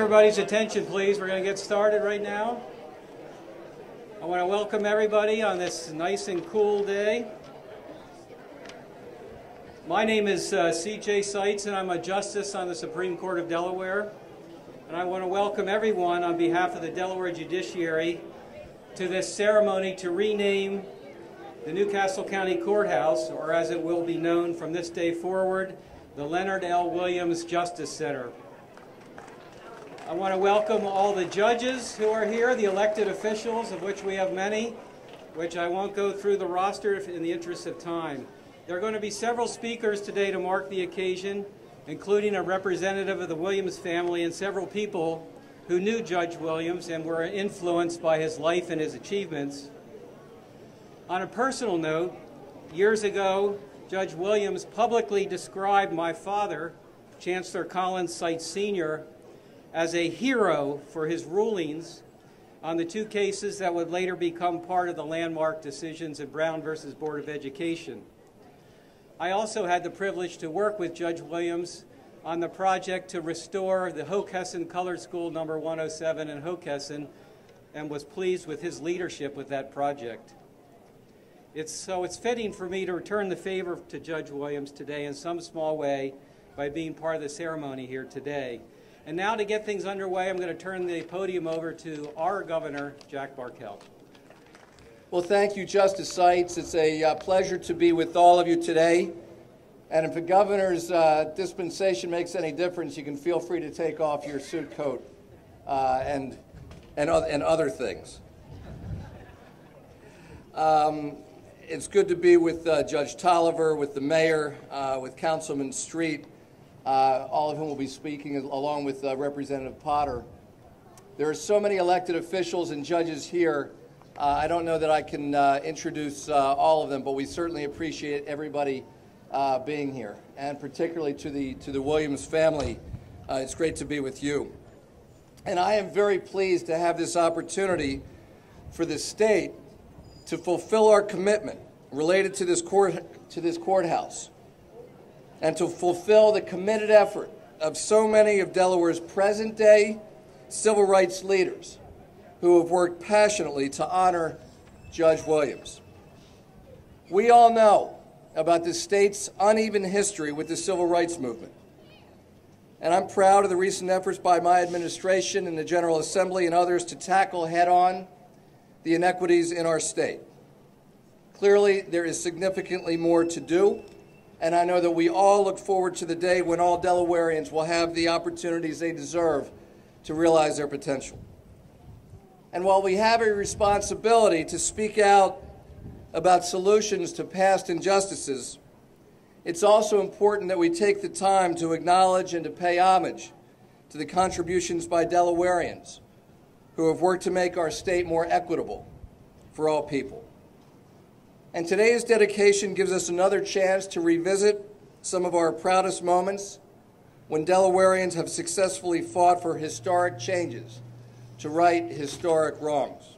everybody's attention, please. We're going to get started right now. I want to welcome everybody on this nice and cool day. My name is C.J. Seitz, and I'm a justice on the Supreme Court of Delaware. And I want to welcome everyone on behalf of the Delaware Judiciary to this ceremony to rename the Newcastle County Courthouse, or as it will be known from this day forward, the Leonard L. Williams Justice Center. I want to welcome all the judges who are here, the elected officials, of which we have many, which I won't go through the roster in the interest of time. There are going to be several speakers today to mark the occasion, including a representative of the Williams family and several people who knew Judge Williams and were influenced by his life and his achievements. On a personal note, years ago, Judge Williams publicly described my father, Chancellor Collins Seitz Sr., as a hero for his rulings on the two cases that would later become part of the landmark decisions in Brown versus Board of Education. I also had the privilege to work with Judge Williams on the project to restore the Hockessin Colored School number 107 in Hockessin, and was pleased with his leadership with that project. It's fitting for me to return the favor to Judge Williams today in some small way by being part of the ceremony here today. And now to get things underway, I'm going to turn the podium over to our governor, Jack Markell. Well, thank you, Justice Seitz. It's a pleasure to be with all of you today. And if the governor's dispensation makes any difference, you can feel free to take off your suit coat and other things. It's good to be with Judge Toliver, with the mayor, with Councilman Street, all of whom will be speaking, along with Representative Potter. There are so many elected officials and judges here. I don't know that I can introduce all of them, but we certainly appreciate everybody being here, and particularly to the Williams family. It's great to be with you. And I am very pleased to have this opportunity for the state to fulfill our commitment related to this courthouse, and to fulfill the committed effort of so many of Delaware's present-day civil rights leaders who have worked passionately to honor Judge Williams. We all know about the state's uneven history with the civil rights movement, and I'm proud of the recent efforts by my administration and the General Assembly and others to tackle head-on the inequities in our state. Clearly, there is significantly more to do, and I know that we all look forward to the day when all Delawareans will have the opportunities they deserve to realize their potential. And while we have a responsibility to speak out about solutions to past injustices, it's also important that we take the time to acknowledge and to pay homage to the contributions by Delawareans who have worked to make our state more equitable for all people. And today's dedication gives us another chance to revisit some of our proudest moments when Delawareans have successfully fought for historic changes to right historic wrongs.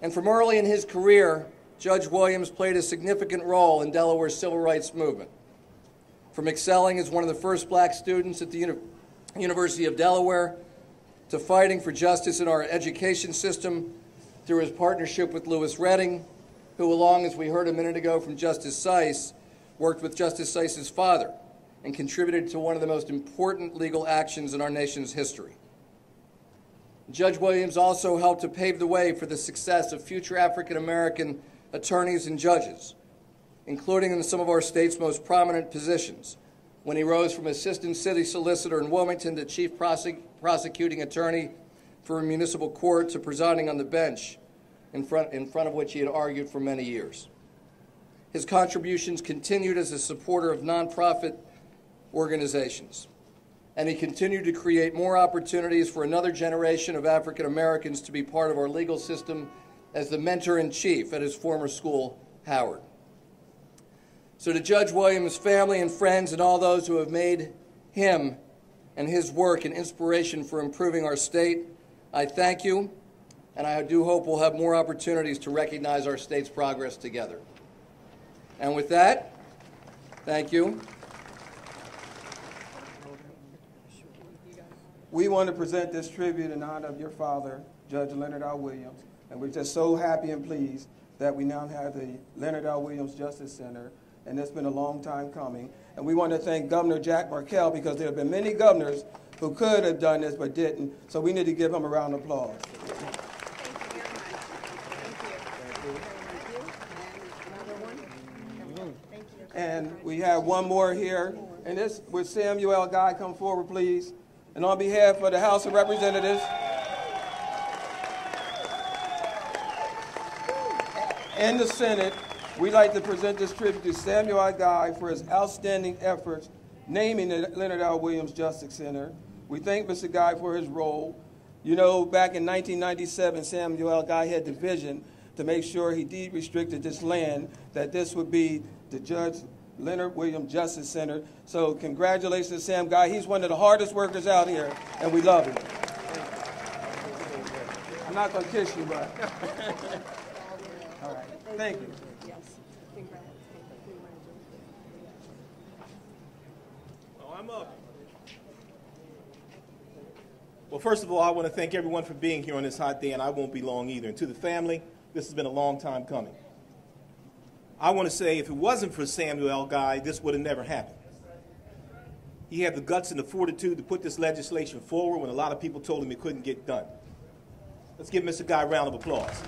And from early in his career, Judge Williams played a significant role in Delaware's civil rights movement. From excelling as one of the first black students at the University of Delaware, to fighting for justice in our education system through his partnership with Lewis Redding, who, along as we heard a minute ago from Justice Seitz, worked with Justice Seitz's father and contributed to one of the most important legal actions in our nation's history. Judge Williams also helped to pave the way for the success of future African-American attorneys and judges, including in some of our state's most prominent positions, when he rose from assistant city solicitor in Wilmington to chief prosecuting attorney for a municipal court to presiding on the bench in front of which he had argued for many years. His contributions continued as a supporter of nonprofit organizations, and he continued to create more opportunities for another generation of African Americans to be part of our legal system as the mentor-in-chief at his former school, Howard. So to Judge Williams' family and friends and all those who have made him and his work an inspiration for improving our state, I thank you, and I do hope we'll have more opportunities to recognize our state's progress together. And with that, thank you. we want to present this tribute in honor of your father, Judge Leonard R. Williams, and we're just so happy and pleased that we now have the Leonard R. Williams Justice Center, and it's been a long time coming. And we want to thank Governor Jack Markell, because there have been many governors who could have done this but didn't, so we need to give him a round of applause. And we have one more here, and this with Samuel Guy. Come forward, please. And on behalf of the House of Representatives and the Senate, we'd like to present this tribute to Samuel Guy for his outstanding efforts naming the Leonard R. Williams Justice Center. We thank Mr. Guy for his role. You know, back in 1997, Samuel Guy had the vision to make sure he deed-restricted this land, that this would be the Judge Leonard Williams Justice Center. So congratulations to Sam Guy. He's one of the hardest workers out here, and we love him. I'm not going to kiss you, but... All right. Thank you. Yes. Congrats. Oh, I'm up. Well, first of all, I want to thank everyone for being here on this hot day, and I won't be long either. And to the family, this has been a long time coming. I want to say if it wasn't for Samuel Guy, this would have never happened. He had the guts and the fortitude to put this legislation forward when a lot of people told him it couldn't get done. Let's give Mr. Guy a round of applause.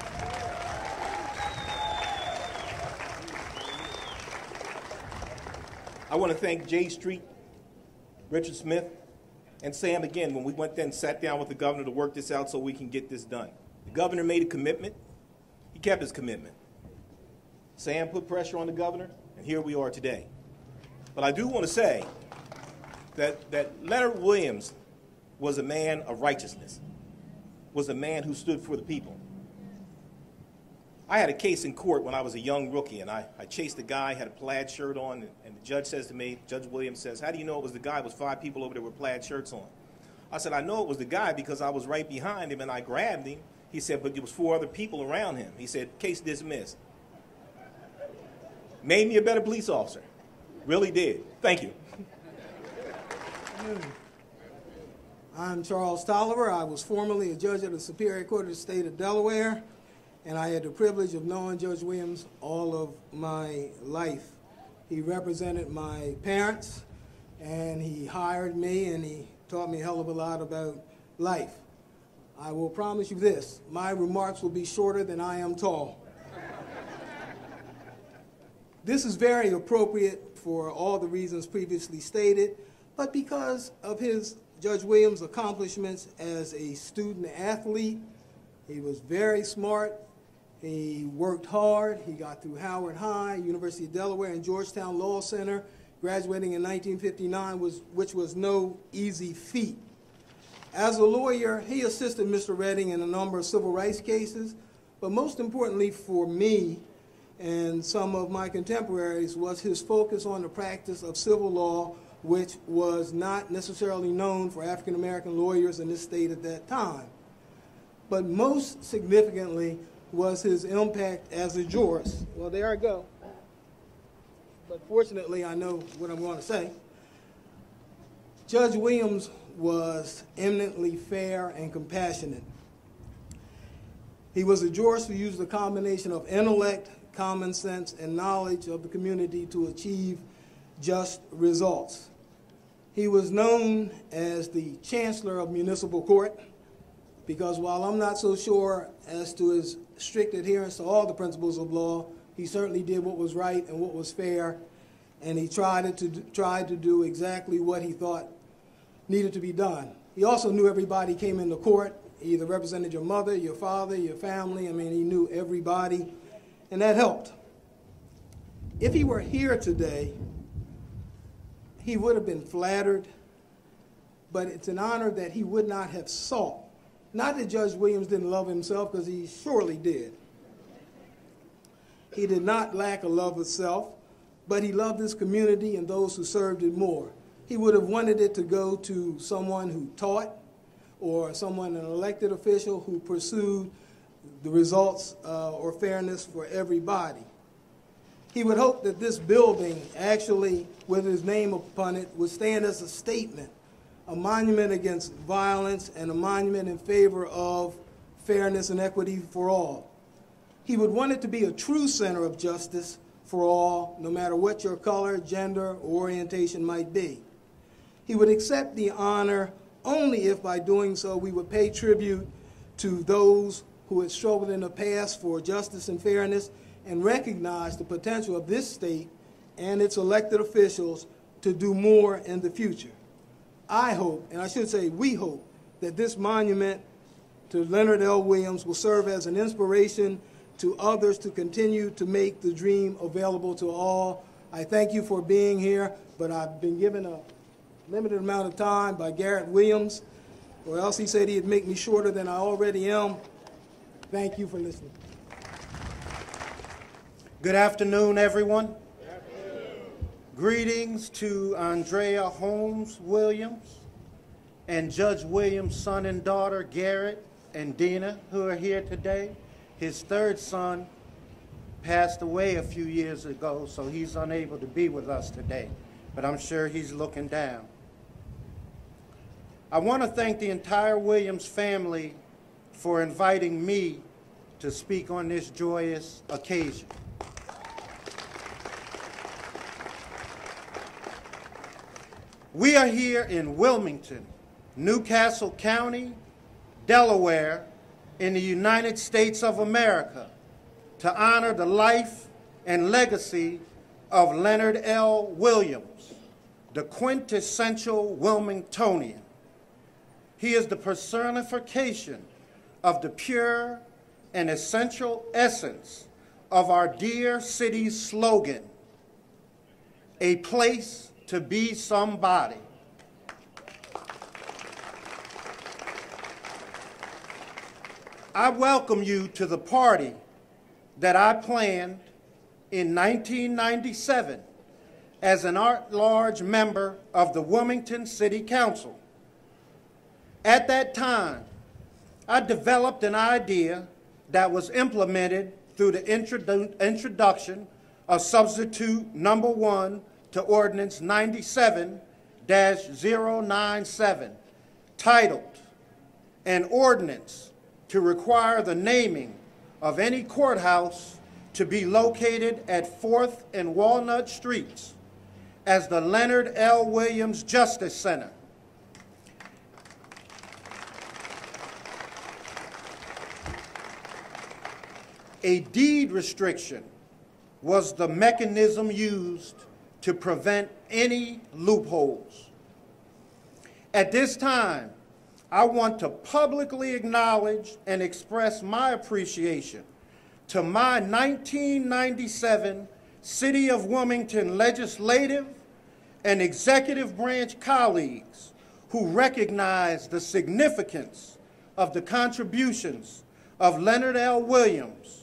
I want to thank Jea Street, Richard Smith, and Sam again when we went there and sat down with the governor to work this out so we can get this done. The governor made a commitment. He kept his commitment. Sam put pressure on the governor, and here we are today. But I do want to say that Leonard Williams was a man of righteousness, was a man who stood for the people. I had a case in court when I was a young rookie, and I chased a guy, had a plaid shirt on, and the judge says to me, Judge Williams says, how do you know it was the guy? It was 5 people over there with plaid shirts on. I said, I know it was the guy because I was right behind him, and I grabbed him. He said, but there was 4 other people around him. He said, case dismissed. Made me a better police officer. Really did. Thank you. I'm Charles Toliver. I was formerly a judge of the Superior Court of the State of Delaware, and I had the privilege of knowing Judge Williams all of my life. He represented my parents, and he hired me, and he taught me a hell of a lot about life. I will promise you this, my remarks will be shorter than I am tall. This is very appropriate for all the reasons previously stated, but because of Judge Williams' accomplishments as a student athlete. He was very smart. He worked hard. He got through Howard High, University of Delaware, and Georgetown Law Center, graduating in 1959, which was no easy feat. As a lawyer, he assisted Mr. Redding in a number of civil rights cases, but most importantly for me and some of my contemporaries was his focus on the practice of civil law, which was not necessarily known for African-American lawyers in this state at that time. But most significantly was his impact as a jurist. Well, there I go. But fortunately, I know what I'm going to say. Judge Williams was eminently fair and compassionate. He was a jurist who used a combination of intellect, common sense, and knowledge of the community to achieve just results. He was known as the Chancellor of Municipal Court because while I'm not so sure as to his strict adherence to all the principles of law, he certainly did what was right and what was fair, and he tried to do exactly what he thought needed to be done. He also knew everybody came into court. He either represented your mother, your father, your family. I mean, he knew everybody, and that helped. If he were here today, he would have been flattered, but it's an honor that he would not have sought. Not that Judge Williams didn't love himself, because he surely did. He did not lack a love of self, but he loved his community and those who served it more. He would have wanted it to go to someone who taught or someone, an elected official who pursued the results or fairness for everybody. He would hope that this building actually, with his name upon it, would stand as a statement a monument against violence, and a monument in favor of fairness and equity for all. He would want it to be a true center of justice for all, no matter what your color, gender, or orientation might be. He would accept the honor only if by doing so we would pay tribute to those who had struggled in the past for justice and fairness and recognize the potential of this state and its elected officials to do more in the future. I hope, and I should say we hope, that this monument to Leonard L. Williams will serve as an inspiration to others to continue to make the dream available to all. I thank you for being here, but I've been given a limited amount of time by Garrett Williams, or else he said he'd make me shorter than I already am. Thank you for listening. Good afternoon, everyone. Greetings to Andrea Holmes Williams and Judge Williams' son and daughter, Garrett and Dena, who are here today. His third son passed away a few years ago, so he's unable to be with us today, but I'm sure he's looking down. I want to thank the entire Williams family for inviting me to speak on this joyous occasion. We are here in Wilmington, Newcastle County, Delaware, in the United States of America, to honor the life and legacy of Leonard L. Williams, the quintessential Wilmingtonian. He is the personification of the pure and essential essence of our dear city's slogan, a place to be somebody. I welcome you to the party that I planned in 1997 as an at-large member of the Wilmington City Council. At that time, I developed an idea that was implemented through the introduction of Substitute Number 1 to Ordinance 97-097, titled, "An Ordinance to Require the Naming of Any Courthouse to be Located at 4th and Walnut Streets as the Leonard L. Williams Justice Center." A deed restriction was the mechanism used to prevent any loopholes. At this time, I want to publicly acknowledge and express my appreciation to my 1997 City of Wilmington legislative and executive branch colleagues who recognized the significance of the contributions of Leonard L. Williams.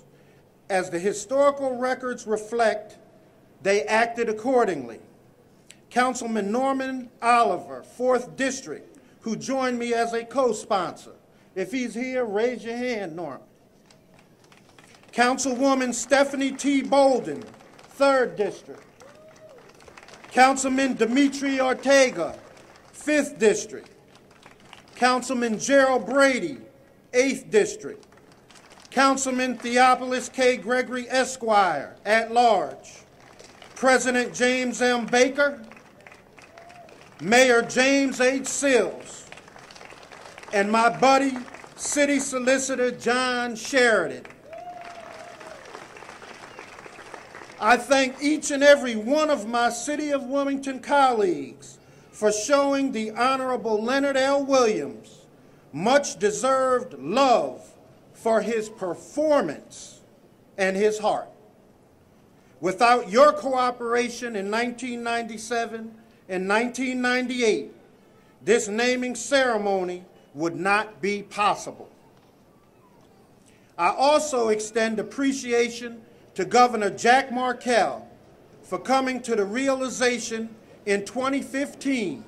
As the historical records reflect, they acted accordingly. Councilman Norman Oliver, 4th District, who joined me as a co-sponsor. If he's here, raise your hand, Norm. Councilwoman Stephanie T. Bolden, 3rd District. Councilman Dimitri Ortega, 5th District. Councilman Gerald Brady, 8th District. Councilman Theophilus K. Gregory, Esquire, at large. President James M. Baker, Mayor James H. Sills, and my buddy, City Solicitor John Sheridan. I thank each and every one of my City of Wilmington colleagues for showing the Honorable Leonard L. Williams much-deserved love for his performance and his heart. Without your cooperation in 1997 and 1998, this naming ceremony would not be possible. I also extend appreciation to Governor Jack Markell for coming to the realization in 2015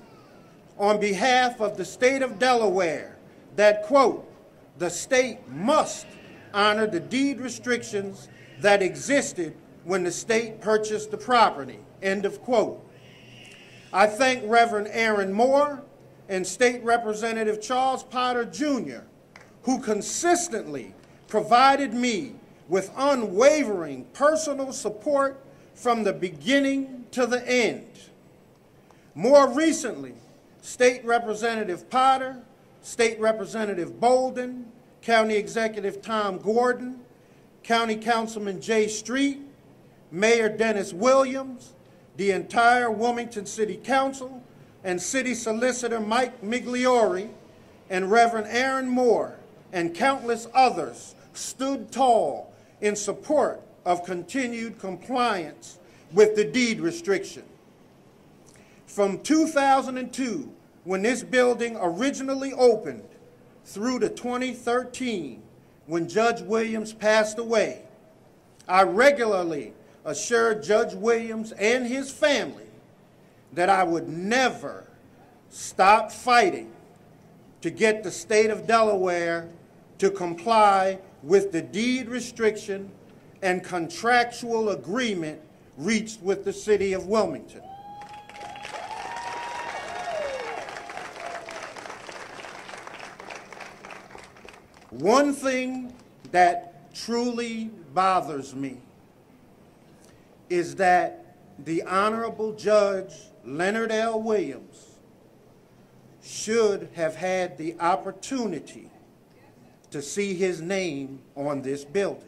on behalf of the state of Delaware that, quote, the state must honor the deed restrictions that existed when the state purchased the property, end of quote. I thank Reverend Aaron Moore and State Representative Charles Potter Jr., who consistently provided me with unwavering personal support from the beginning to the end. More recently, State Representative Potter, State Representative Bolden, County Executive Tom Gordon, County Councilman Jea Street, Mayor Dena Williams, the entire Wilmington City Council, and City Solicitor Mike Migliori, and Reverend Aaron Moore, and countless others stood tall in support of continued compliance with the deed restriction. From 2002, when this building originally opened, through to 2013, when Judge Williams passed away, I regularly assured Judge Williams and his family that I would never stop fighting to get the state of Delaware to comply with the deed restriction and contractual agreement reached with the city of Wilmington. One thing that truly bothers me is that the Honorable Judge Leonard L. Williams should have had the opportunity to see his name on this building.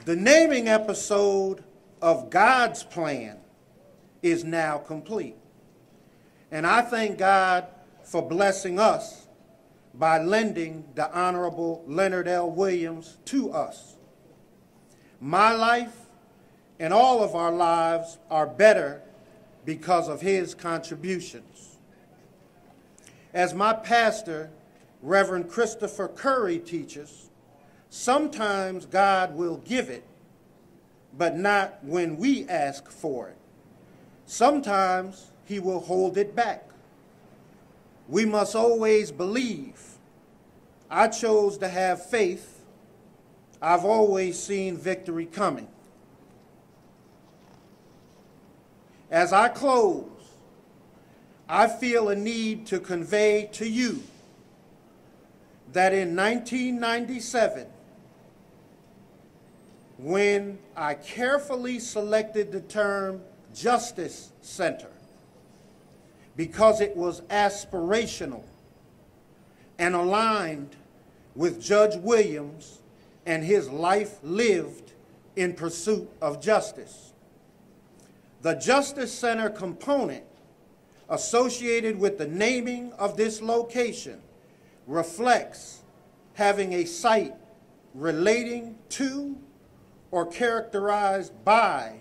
The naming episode of God's plan is now complete. And I thank God for blessing us by lending the Honorable Leonard L. Williams to us. My life and all of our lives are better because of his contributions. As my pastor, Reverend Christopher Curry, teaches, sometimes God will give it, but not when we ask for it. Sometimes he will hold it back. We must always believe. I chose to have faith. I've always seen victory coming. As I close, I feel a need to convey to you that in 1997, when I carefully selected the term Justice Center, because it was aspirational and aligned with Judge Williams and his life lived in pursuit of justice. The Justice Center component associated with the naming of this location reflects having a site relating to or characterized by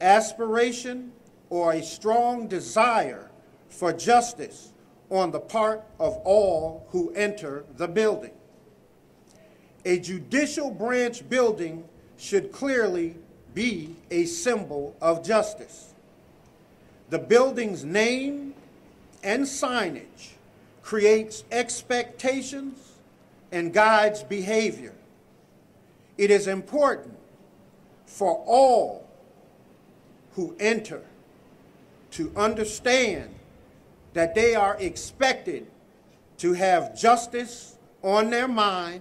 aspiration or a strong desire for justice on the part of all who enter the building. A judicial branch building should clearly be a symbol of justice. The building's name and signage creates expectations and guides behavior. It is important for all who enter to understand that they are expected to have justice on their mind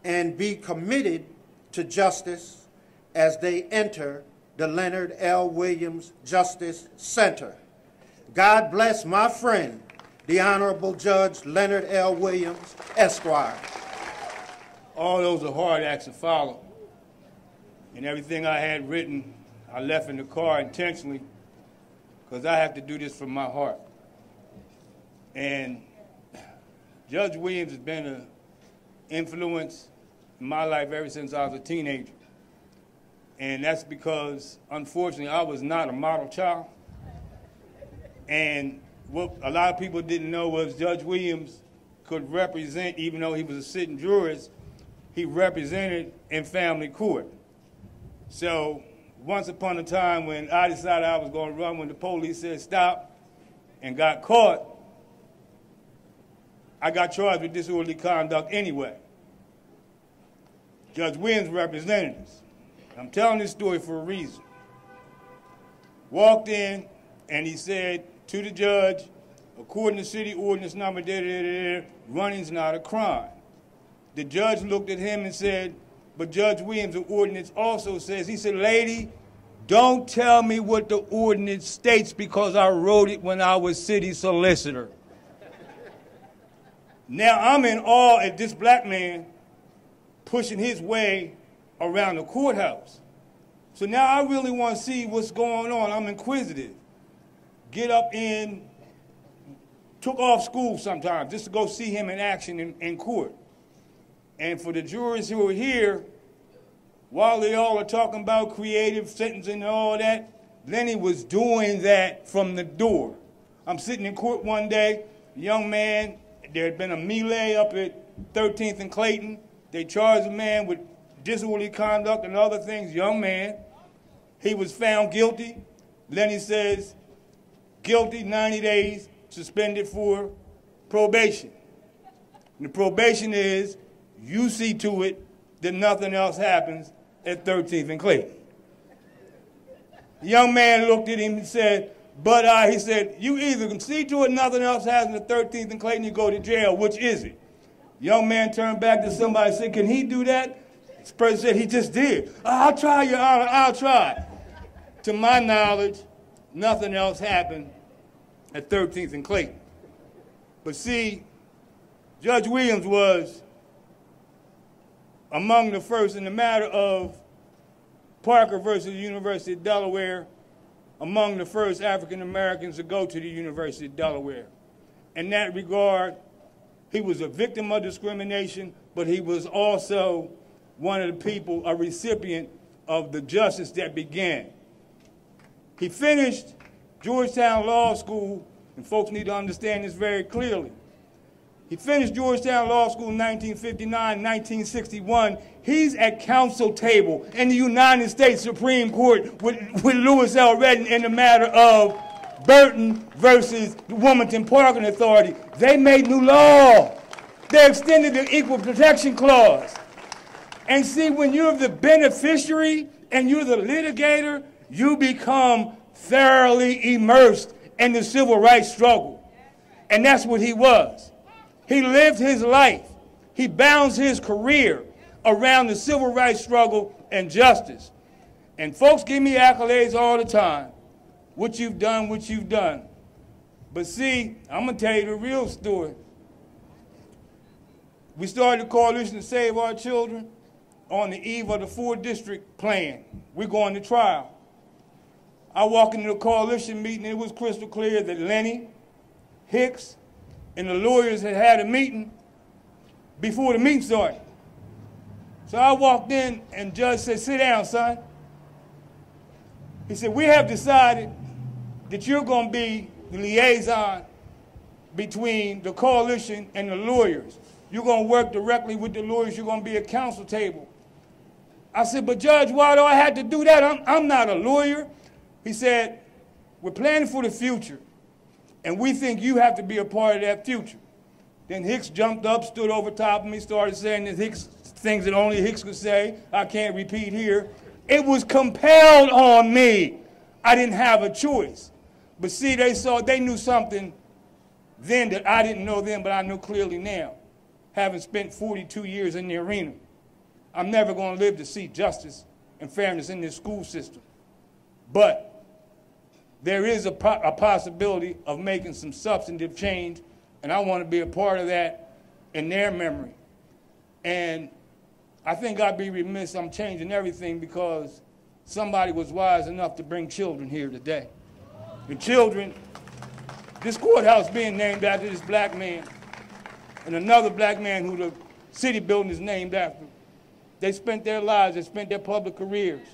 and be committed to justice as they enter the Leonard L. Williams Justice Center. God bless my friend, the Honorable Judge Leonard L. Williams, Esquire. All those are hard acts to follow. And everything I had written, I left in the car intentionally because I have to do this from my heart. And Judge Williams has been an influence in my life ever since I was a teenager. And that's because, unfortunately, I was not a model child. And what a lot of people didn't know was Judge Williams could represent, even though he was a sitting jurist, he represented in family court. So once upon a time when I decided I was going to run, when the police said stop and got caught, I got charged with disorderly conduct anyway. Judge Williams represented us. I'm telling this story for a reason. walked in, and he said to the judge, according to city ordinance number, running's not a crime. The judge looked at him and said, but Judge Williams, the ordinance also says, he said, lady, don't tell me what the ordinance states because I wrote it when I was city solicitor. Now I'm in awe at this black man pushing his way around the courthouse. So now I really want to see what's going on. I'm inquisitive. Get up in, took off school sometimes just to go see him in action in court. And for the jurors who are here, while they all are talking about creative sentencing and all that, Lenny was doing that from the door. I'm sitting in court one day, a young man, there had been a melee up at 13th and Clayton. They charged a man with disorderly conduct and other things, young man. He was found guilty. Lenny says, guilty, 90 days, suspended for probation. And the probation is, you see to it that nothing else happens at 13th and Clayton. The young man looked at him and said, but he said, you either can see to it nothing else happens at 13th and Clayton, you go to jail. Which is it? The young man turned back to somebody and said, can he do that? This person said, he just did. I'll try, Your Honor, I'll try. To my knowledge, nothing else happened at 13th and Clayton. But see, Judge Williams was among the first in the matter of Parker versus the University of Delaware, among the first African Americans to go to the University of Delaware. In that regard, he was a victim of discrimination, but he was also one of the people, a recipient of the justice that began. He finished Georgetown Law School, and folks need to understand this very clearly. He finished Georgetown Law School in 1959, 1961. He's at counsel table in the United States Supreme Court with Lewis L. Redden in the matter of Burton versus the Wilmington Parking Authority. They made new law. They extended the Equal Protection Clause. And see, when you're the beneficiary and you're the litigator, you become thoroughly immersed in the civil rights struggle. And that's what he was. He lived his life. He bounds his career around the civil rights struggle and justice. And folks give me accolades all the time. What you've done, what you've done. But see, I'm going to tell you the real story. We started the Coalition to Save Our Children on the eve of the 4-district plan. We're going to trial. I walk into the coalition meeting, and it was crystal clear that Lenny, Hicks, and the lawyers had a meeting before the meeting started. So I walked in, and the judge said, sit down, son. He said, we have decided that you're going to be the liaison between the coalition and the lawyers. You're going to work directly with the lawyers. You're going to be at counsel table. I said, but Judge, why do I have to do that? I'm not a lawyer. He said, we're planning for the future, and we think you have to be a part of that future. Then Hicks jumped up, stood over top of me, started saying that things that only Hicks could say. I can't repeat here. It was compelled on me. I didn't have a choice. But see, they knew something then that I didn't know then, but I know clearly now, having spent 42 years in the arena. I'm never going to live to see justice and fairness in this school system. But there is a possibility of making some substantive change, and I want to be a part of that in their memory. And I think I'd be remiss, I'm changing everything because somebody was wise enough to bring children here today. The children, this courthouse being named after this black man, and another black man who the city building is named after. They spent their lives, they spent their public careers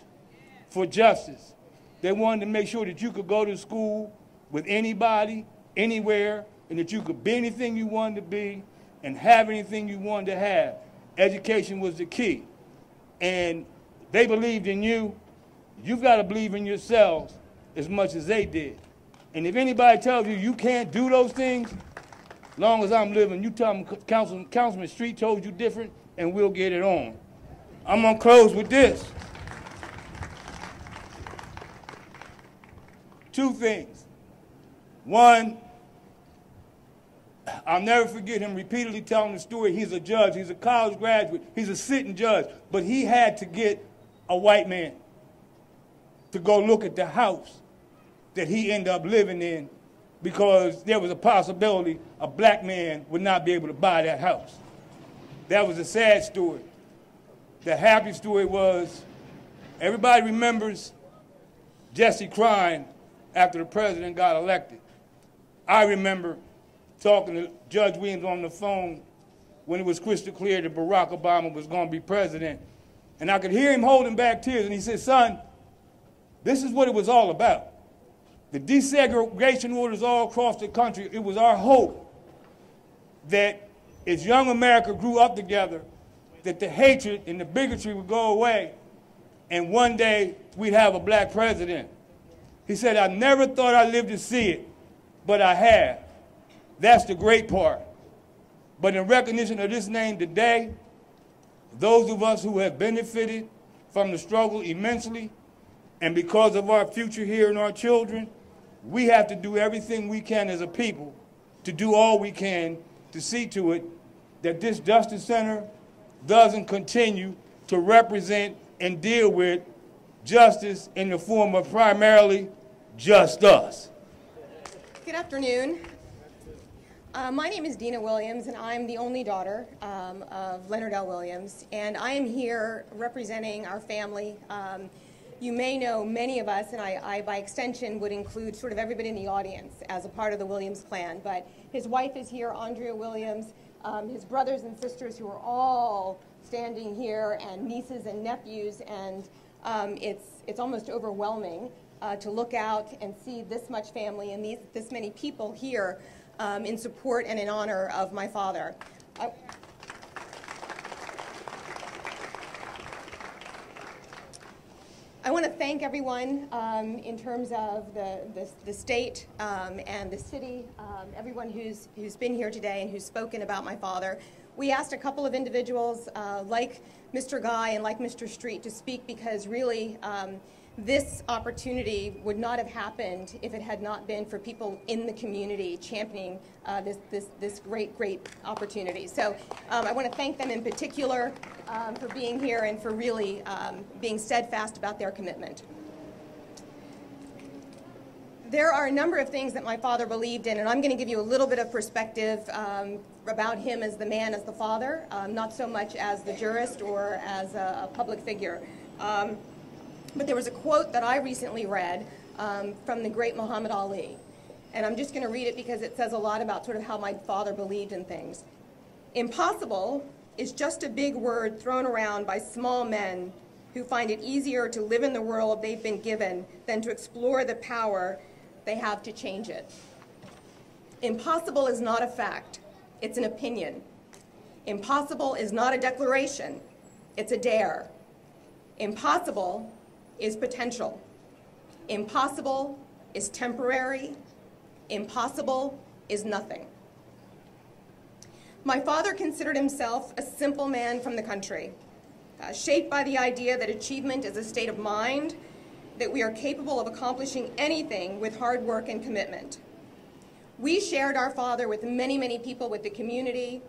for justice. They wanted to make sure that you could go to school with anybody, anywhere, and that you could be anything you wanted to be and have anything you wanted to have. Education was the key. And they believed in you. You've got to believe in yourselves as much as they did. And if anybody tells you you can't do those things, as long as I'm living, you tell them Councilman Street told you different, and we'll get it on. I'm going to close with this. two things. One, I'll never forget him repeatedly telling the story. He's a judge. He's a college graduate. He's a sitting judge. But he had to get a white man to go look at the house that he ended up living in because there was a possibility a black man would not be able to buy that house. That was a sad story. The happy story was everybody remembers Jesse crying after the president got elected. I remember talking to Judge Williams on the phone when it was crystal clear that Barack Obama was going to be president. And I could hear him holding back tears, and he said, son, this is what it was all about. The desegregation orders all across the country, it was our hope that as young America grew up together, that the hatred and the bigotry would go away, and one day we'd have a black president. He said, I never thought I'd live to see it, but I have. That's the great part. But in recognition of this name today, those of us who have benefited from the struggle immensely, and because of our future here and our children, we have to do everything we can as a people to do all we can to see to it that this Justice Center doesn't continue to represent and deal with justice in the form of primarily just us. Good afternoon. My name is Dena Williams, and I'm the only daughter of Leonard L. Williams, and I am here representing our family. You may know many of us, and I by extension would include sort of everybody in the audience as a part of the Williams clan, but his wife is here, Andrea Williams, his brothers and sisters who are all standing here, and nieces and nephews, and it's almost overwhelming to look out and see this much family and this many people here in support and in honor of my father. I want to thank everyone in terms of the state and the city, everyone who's been here today and who's spoken about my father. We asked a couple of individuals like Mr. Guy and like Mr. Street to speak because really this opportunity would not have happened if it had not been for people in the community championing this great opportunity. So I want to thank them in particular for being here and for really being steadfast about their commitment. There are a number of things that my father believed in, and I'm going to give you a little bit of perspective about him as the man, as the father, not so much as the jurist or as a public figure. But there was a quote that I recently read from the great Muhammad Ali. And I'm just going to read it because it says a lot about sort of how my father believed in things. Impossible is just a big word thrown around by small men who find it easier to live in the world they've been given than to explore the power they have to change it. Impossible is not a fact, it's an opinion. Impossible is not a declaration, it's a dare. Impossible is potential. Impossible is temporary. Impossible is nothing. My father considered himself a simple man from the country, shaped by the idea that achievement is a state of mind, that we are capable of accomplishing anything with hard work and commitment. We shared our father with many people with the community,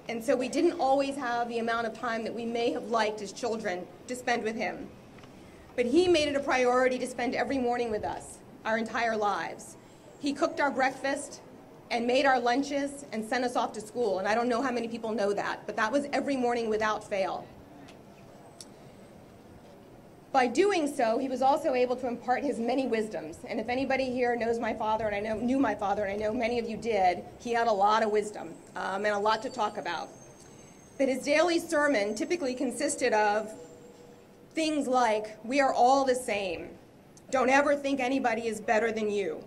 and so we didn't always have the amount of time that we may have liked as children to spend with him. But he made it a priority to spend every morning with us, our entire lives. He cooked our breakfast and made our lunches and sent us off to school. And I don't know how many people know that, but that was every morning without fail. By doing so, he was also able to impart his many wisdoms. And if anybody here knows my father, and I knew my father, and I know many of you did, he had a lot of wisdom and a lot to talk about. But his daily sermon typically consisted of things like, we are all the same. Don't ever think anybody is better than you.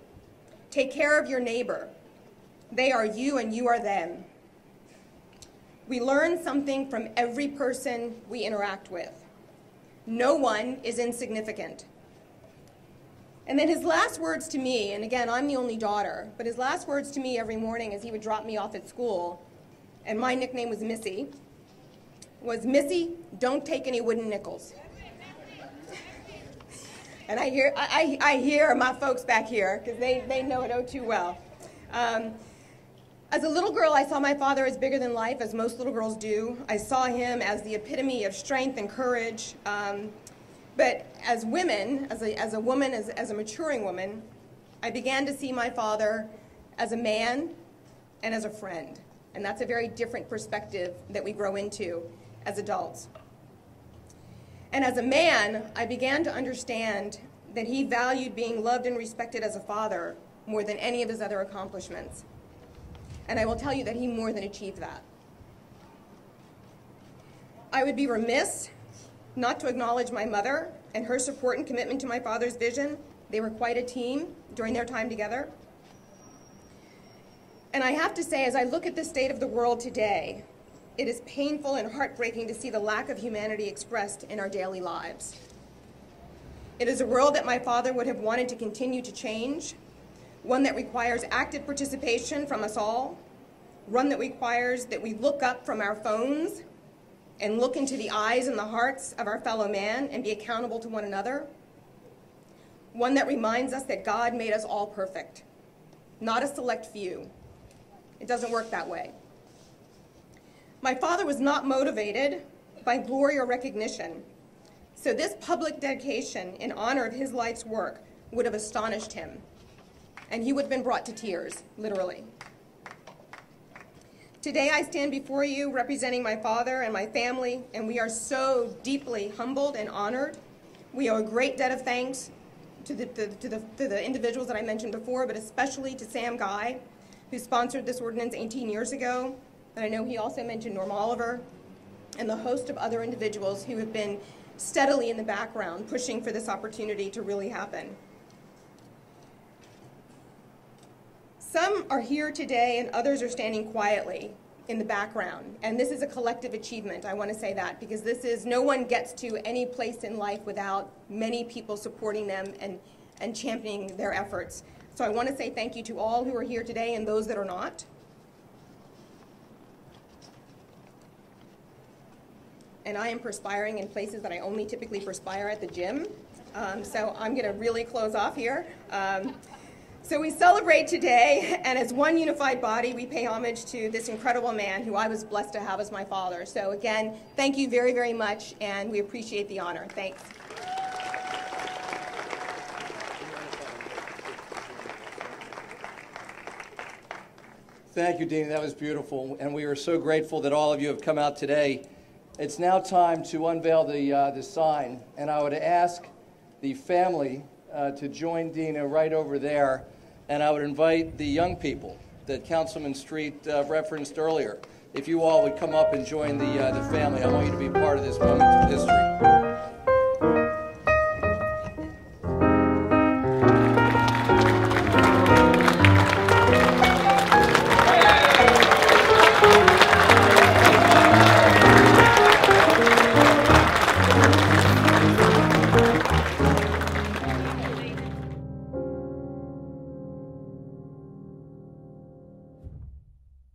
Take care of your neighbor. They are you and you are them. We learn something from every person we interact with. No one is insignificant. And then his last words to me, and again, I'm the only daughter, but his last words to me every morning as he would drop me off at school, and my nickname was Missy, was, Missy, don't take any wooden nickels. And I hear my folks back here because they know it oh too well. As a little girl, I saw my father as bigger than life, as most little girls do. I saw him as the epitome of strength and courage. But as women, as a maturing woman, I began to see my father as a man and as a friend. And that's a very different perspective that we grow into as adults. And as a man, I began to understand that he valued being loved and respected as a father more than any of his other accomplishments. And I will tell you that he more than achieved that. I would be remiss not to acknowledge my mother and her support and commitment to my father's vision. They were quite a team during their time together. And I have to say, as I look at the state of the world today, it is painful and heartbreaking to see the lack of humanity expressed in our daily lives. It is a world that my father would have wanted to continue to change, one that requires active participation from us all, one that requires that we look up from our phones and look into the eyes and the hearts of our fellow man and be accountable to one another, one that reminds us that God made us all perfect, not a select few. It doesn't work that way. My father was not motivated by glory or recognition, so this public dedication in honor of his life's work would have astonished him, and he would have been brought to tears, literally. Today I stand before you representing my father and my family, and we are so deeply humbled and honored. We owe a great debt of thanks to the individuals that I mentioned before, but especially to Sam Guy, who sponsored this ordinance 18 years ago. And I know he also mentioned Norm Oliver and the host of other individuals who have been steadily in the background pushing for this opportunity to really happen. Some are here today and others are standing quietly in the background. And this is a collective achievement, I want to say that, because no one gets to any place in life without many people supporting them and championing their efforts. So I want to say thank you to all who are here today and those that are not. And I am perspiring in places that I only typically perspire at the gym. So I'm going to really close off here. So we celebrate today, and as one unified body, we pay homage to this incredible man who I was blessed to have as my father. So again, thank you very, very much, and we appreciate the honor. Thanks. Thank you, Dena. That was beautiful, and we are so grateful that all of you have come out today. It's now time to unveil the sign, and I would ask the family to join Dena right over there, and I would invite the young people that Councilman Street referenced earlier. If you all would come up and join the family, I want you to be part of this moment of history.